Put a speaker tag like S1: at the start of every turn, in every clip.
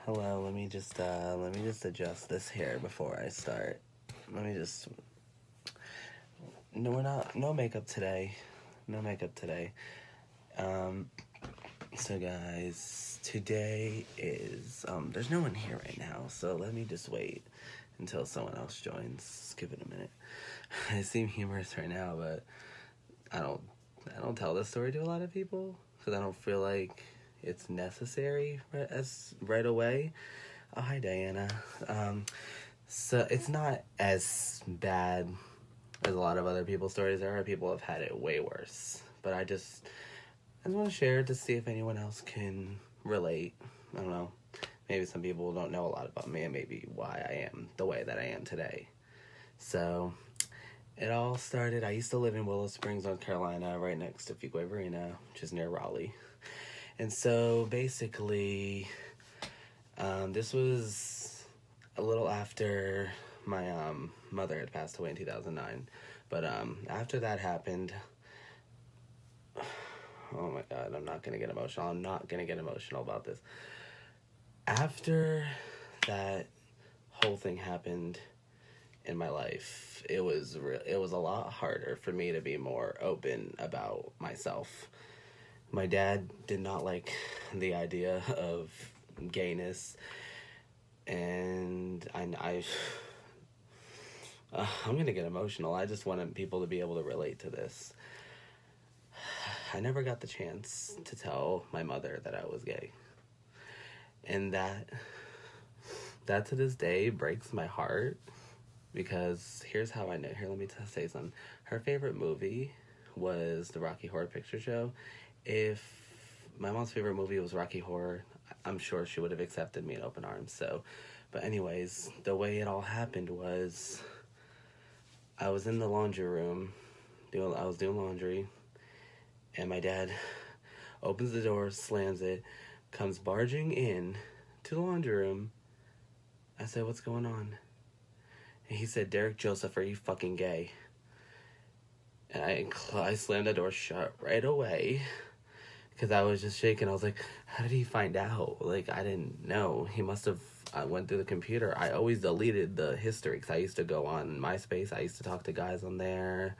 S1: Hello, let me just adjust this hair before I start. Let me just No, we're not no makeup today. No makeup today. Um so guys, today is there's no one here right now, so let me just wait until someone else joins. Just give it a minute. I seem humorous right now, but I don't I don't tell this story to a lot of people because I don't feel like it's necessary right away. Oh, hi, Diana. So it's not as bad as a lot of other people's stories. There are people have had it way worse, but I just want to share to see if anyone else can relate. I don't know. Maybe some people don't know a lot about me and maybe why I am the way that I am today. So it all started. I used to live in Willow Springs, North Carolina, right next to Fuquay Varina, which is near Raleigh. And so basically, this was a little after my mother had passed away in 2009. But after that happened, oh my God, I'm not going to get emotional. I'm not going to get emotional about this. After that whole thing happened in my life, it was a lot harder for me to be more open about myself. My dad did not like the idea of gayness, and I'm gonna get emotional. I just wanted people to be able to relate to this. I never got the chance to tell my mother that I was gay, and that to this day breaks my heart, because here's how I know. Here, let me say something. Her favorite movie was the Rocky Horror Picture Show. If my mom's favorite movie was Rocky Horror, I'm sure she would have accepted me in open arms. So, but anyways, the way it all happened was I was in the laundry room, I was doing laundry, and my dad opens the door, slams it, comes barging in to the laundry room. I said, "What's going on?" And he said, "Derek Joseph, are you fucking gay?" And I slammed the door shut right away, because I was just shaking. I was like, how did he find out? Like, I didn't know. He must have. I went through the computer. I always deleted the history because I used to go on MySpace. I used to talk to guys on there.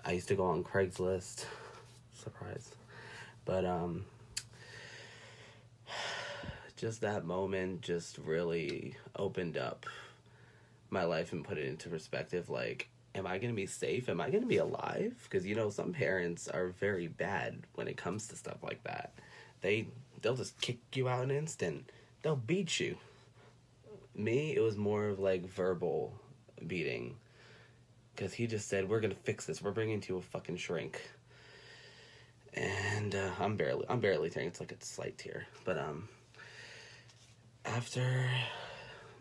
S1: I used to go on Craigslist. Surprise. But, just that moment just really opened up my life and put it into perspective. Like, am I going to be safe? Am I going to be alive? Because, some parents are very bad when it comes to stuff like that. They'll just kick you out in an instant. They'll beat you. Me, it was more of like verbal beating. Because he just said, "We're going to fix this. We're bringing to a fucking shrink." And I'm barely tearing. It's like a slight tear. But after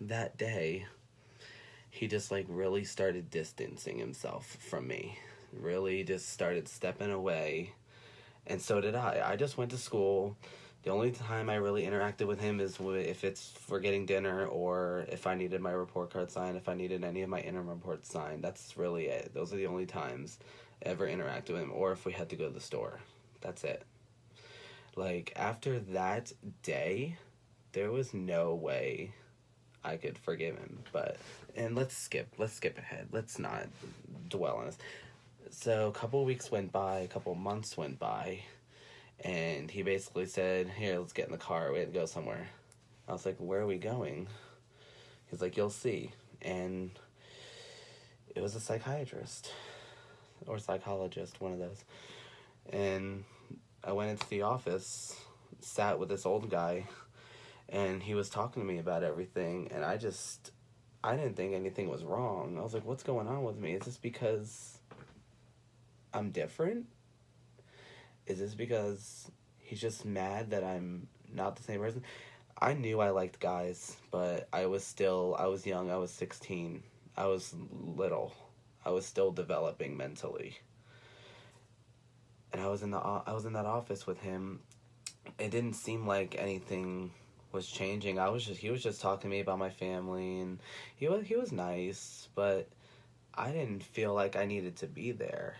S1: that day, he just like really started distancing himself from me. Really just started stepping away. And so did I. I just went to school. The only time I really interacted with him is if it's for getting dinner, or if I needed my report card signed, if I needed any of my interim reports signed. That's really it. Those are the only times I ever interacted with him, or if we had to go to the store. That's it. Like, after that day, there was no way I could forgive him. And let's skip ahead. Let's not dwell on this. So a couple weeks went by, a couple months went by, and he basically said, "Here, let's get in the car. We had to go somewhere." I was like, "Where are we going?" He's like, "You'll see." And it was a psychiatrist or psychologist, one of those. And I went into the office, sat with this old guy, and he was talking to me about everything, and I didn't think anything was wrong. I was like, "What's going on with me? Is this because I'm different? Is this because he's just mad that I'm not the same person?" I knew I liked guys, but I was young, I was 16. I was little. I was still developing mentally. And I was in that office with him. It didn't seem like anything was changing. He was just talking to me about my family, and he was nice, but I didn't feel like I needed to be there.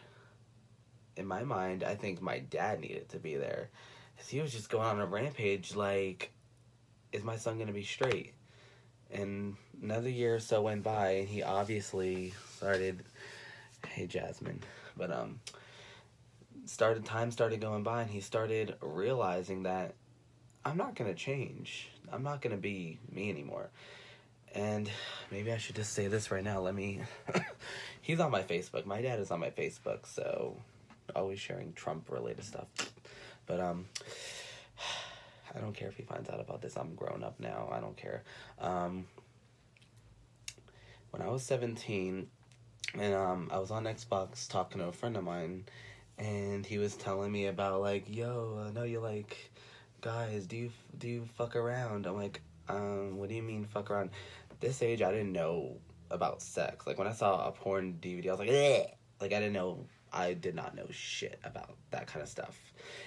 S1: In my mind, I think my dad needed to be there. He was just going on a rampage, like, is my son going to be straight? And another year or so went by, and he obviously started, hey Jasmine, but time started going by, and he started realizing that I'm not going to change. I'm not going to be me anymore. And maybe I should just say this right now. He's on my Facebook. My dad is on my Facebook, so always sharing Trump-related stuff. But, I don't care if he finds out about this. I'm grown up now. I don't care. When I was 17, and I was on Xbox talking to a friend of mine, and he was telling me about, like, yo, I know you like guys. Do you fuck around? I'm like, what do you mean fuck around? This age, I didn't know about sex. Like, when I saw a porn DVD, I was like, ugh! Like, I did not know shit about that kind of stuff.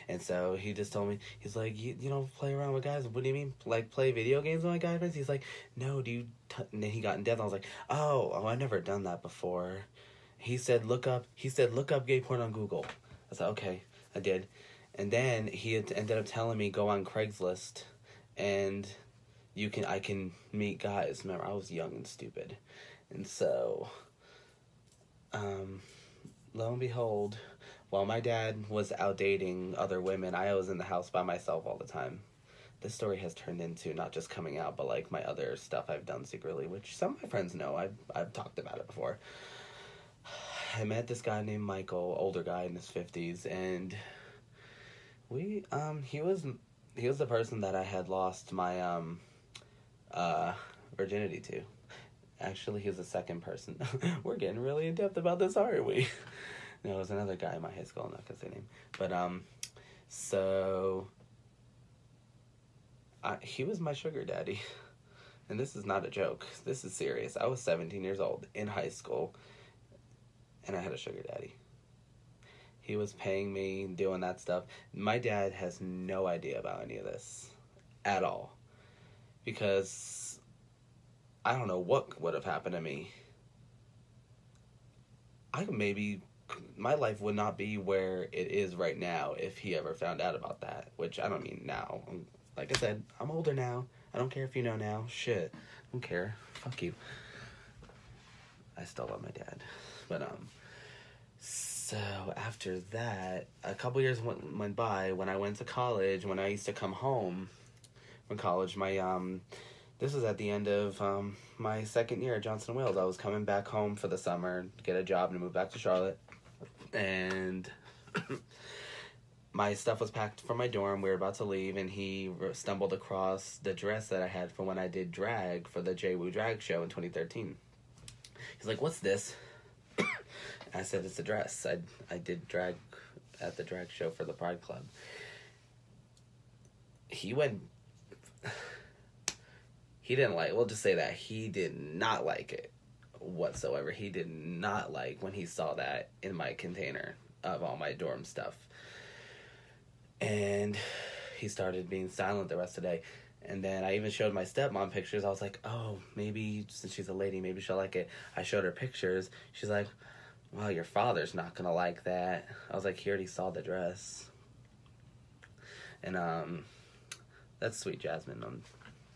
S1: And so he just told me, he's like, you don't play around with guys? What do you mean? Like, play video games with my guy friends? He's like, no, and then he got in depth, and I was like, oh, I've never done that before. He said, look up gay porn on Google. I said, okay, I did. And then he ended up telling me, go on Craigslist, and I can meet guys. Remember, I was young and stupid. And so, lo and behold, while my dad was out dating other women, I was in the house by myself all the time. This story has turned into not just coming out, but like my other stuff I've done secretly, which some of my friends know. I've talked about it before. I met this guy named Michael, older guy in his 50s, and he was the person that I had lost my virginity to. Actually, he was the second person. We're getting really in depth about this, aren't we? No, it was another guy in my high school. I'm not gonna say name, but so he was my sugar daddy, and this is not a joke. This is serious. I was 17 years old in high school, and I had a sugar daddy. He was paying me, doing that stuff. My dad has no idea about any of this at all, because I don't know what would have happened to me. My life would not be where it is right now if he ever found out about that, which I don't mean now. Like I said, I'm older now. I don't care if you know now. Shit. I don't care. Fuck you. I still love my dad. But, so after that, a couple years went by. When I went to college, when I used to come home from college, this was at the end of my second year at Johnson & Wales. I was coming back home for the summer to get a job and move back to Charlotte. And my stuff was packed from my dorm. We were about to leave, and he stumbled across the dress that I had from when I did drag for the JWoo Drag Show in 2013. He's like, what's this? I said, it's a dress. I did drag at the drag show for the Pride Club. He didn't like, we'll just say that he did not like it whatsoever. He did not like when he saw that in my container of all my dorm stuff. And he started being silent the rest of the day. And then I even showed my stepmom pictures. I was like, oh, maybe since she's a lady, maybe she'll like it. I showed her pictures. She's like, well, your father's not gonna like that. I was like, he already saw the dress. And that's sweet, Jasmine. I'm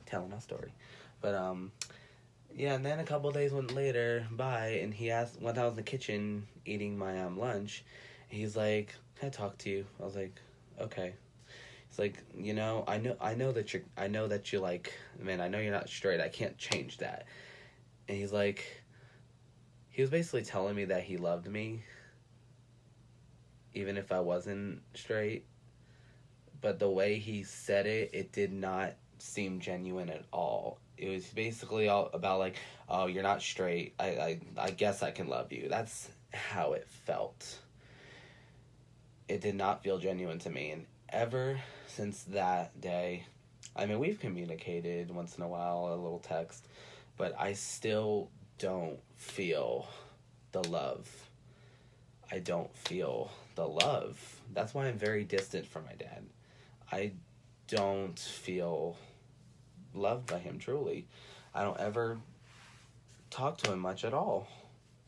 S1: telling my story. But yeah, and then a couple of days went later by, and he asked, when I was in the kitchen eating my lunch, he's like, can I talk to you? I was like, okay. He's like, you know, I know that you like, man, I know you're not straight. I can't change that. And he's like, he was basically telling me that he loved me, even if I wasn't straight. But the way he said it, it did not seem genuine at all. It was basically all about like, oh, you're not straight. I guess I can love you. That's how it felt. It did not feel genuine to me. And ever since that day, I mean, we've communicated once in a while, a little text, but I still don't feel the love. I don't feel the love. That's why I'm very distant from my dad. I don't feel loved by him, truly. I don't ever talk to him much at all.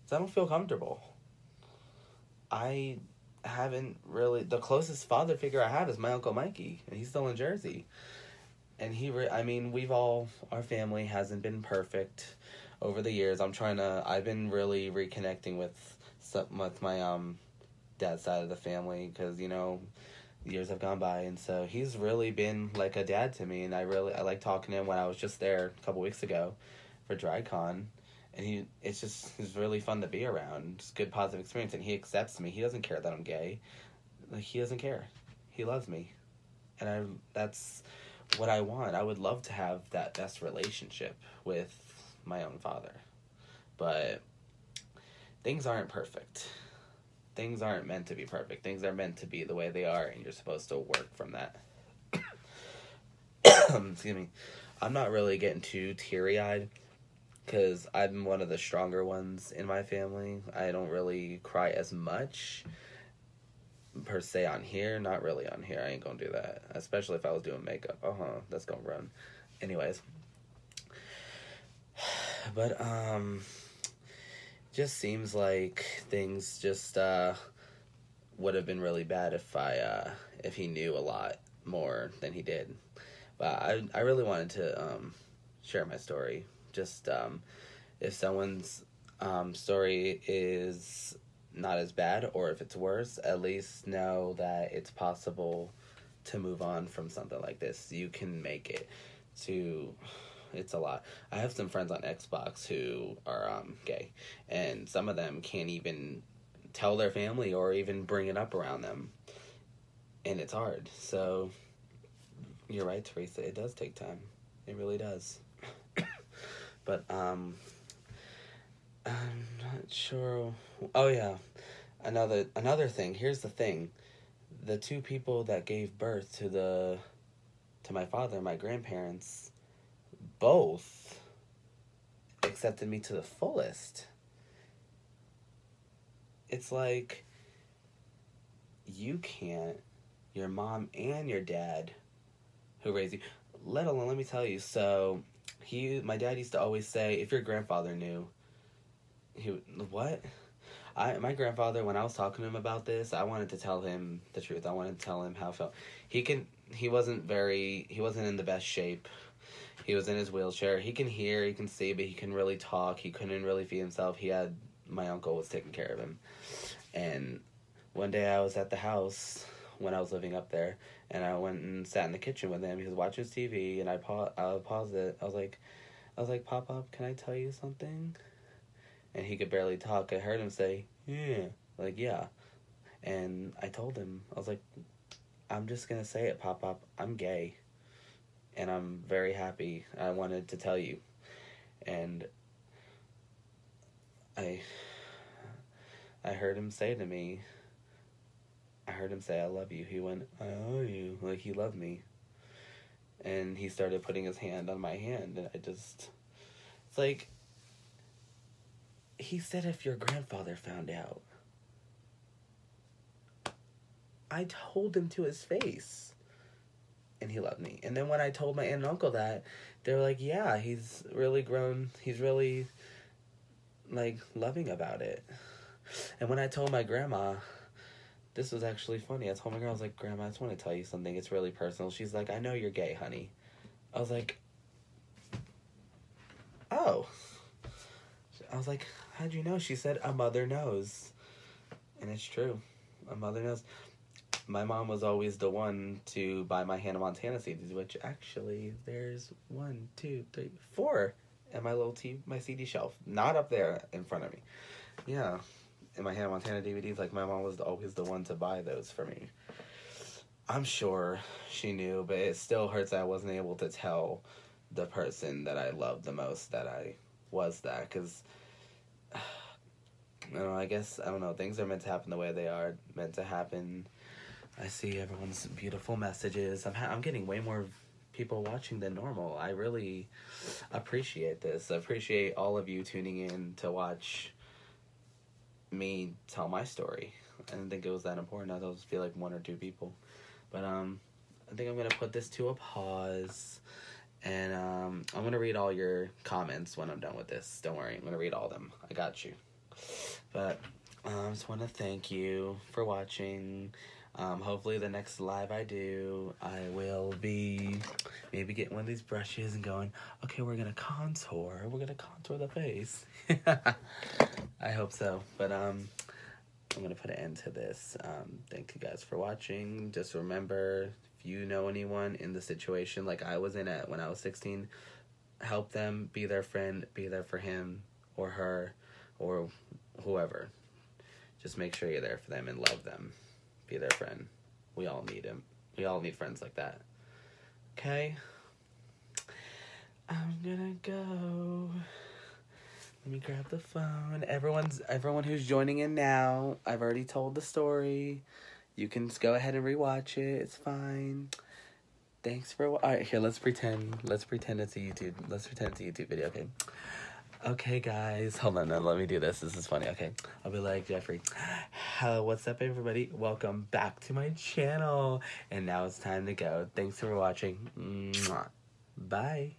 S1: 'Cause I don't feel comfortable. I haven't really... The closest father figure I have is my Uncle Mikey, and he's still in Jersey. And our family hasn't been perfect over the years. I've been really reconnecting with my dad's side of the family, because, years have gone by, and so he's really been like a dad to me, and I like talking to him. When I was just there a couple weeks ago for DryCon, and he's really fun to be around. It's a good, positive experience, and he accepts me. He doesn't care that I'm gay. Like, he doesn't care. He loves me, and that's what I want. I would love to have that best relationship with my own father, but things aren't perfect. Things aren't meant to be perfect. Things are meant to be the way they are, and you're supposed to work from that. Excuse me. I'm not really getting too teary-eyed, because I'm one of the stronger ones in my family. I don't really cry as much, per se, on here. Not really on here. I ain't gonna do that. Especially if I was doing makeup. That's gonna run. Anyways. But, just seems like things just would have been really bad if he knew a lot more than he did. But I really wanted to share my story. Just if someone's story is not as bad, or if it's worse, at least know that it's possible to move on from something like this. You can make it to... It's a lot. I have some friends on Xbox who are gay, and some of them can't even tell their family or even bring it up around them, and it's hard. So you're right, Teresa. It does take time. It really does. But I'm not sure. Oh yeah, another thing. Here's the thing: the two people that gave birth to my father, my grandparents, both accepted me to the fullest. It's like, you can't, your mom and your dad who raised you, let me tell you, so my dad used to always say, if your grandfather knew, what? My grandfather, when I was talking to him about this, I wanted to tell him the truth. I wanted to tell him how I felt. He wasn't in the best shape. He was in his wheelchair. He can hear, he can see, but he can really talk. He couldn't really feed himself. My uncle was taking care of him. And one day I was at the house when I was living up there, and I went and sat in the kitchen with him. He was watching his TV, and I paused it. I was like, Pop, can I tell you something? And he could barely talk. I heard him say, yeah. Like, yeah. And I told him, I was like, I'm just going to say it, Pop. I'm gay. And I'm very happy. I wanted to tell you. And I heard him say to me, I love you. He went, I owe you. Like, he loved me. And he started putting his hand on my hand. And it's like, he said if your grandfather found out. I told him to his face. And he loved me. And then when I told my aunt and uncle that, they were like, yeah, he's really grown. He's really, like, loving about it. And when I told my grandma, this was actually funny. I told my grandma, I was like, Grandma, I just want to tell you something. It's really personal. She's like, I know you're gay, honey. I was like, oh. I was like, how'd you know? She said, a mother knows. And it's true. A mother knows. My mom was always the one to buy my Hannah Montana CDs, which actually there's 1, 2, 3, 4 at my CD shelf. Not up there in front of me. Yeah. And my Hannah Montana DVDs, like, my mom was always the one to buy those for me. I'm sure she knew, but it still hurts that I wasn't able to tell the person that I loved the most that I was that, because, I don't know, things are meant to happen the way they are meant to happen. I see everyone's beautiful messages. I'm getting way more people watching than normal. I really appreciate this. I appreciate all of you tuning in to watch me tell my story. I didn't think it was that important. I thought it would be like 1 or 2 people. But I think I'm going to put this to a pause. And I'm going to read all your comments when I'm done with this. Don't worry. I'm going to read all of them. I got you. But I just want to thank you for watching. Hopefully the next live I do, I will be maybe getting one of these brushes and going, okay, we're gonna contour the face. I hope so. But I'm gonna put an end to this. Thank you guys for watching. Just remember, if you know anyone in the situation like I was in at when I was 16, help them, be their friend, be there for him or her or whoever. Just make sure you're there for them and love them. Be their friend. We all need him. We all need friends like that. Okay? I'm gonna go. Let me grab the phone. Everyone who's joining in now, I've already told the story. You can just go ahead and rewatch it. It's fine. Thanks for... Alright, here, let's pretend it's a YouTube. Let's pretend it's a YouTube video, okay? Okay, guys. Hold on, now, let me do this. This is funny, okay? I'll be like, Jeffrey, hello, what's up, everybody? Welcome back to my channel. And now it's time to go. Thanks for watching. Mwah. Bye.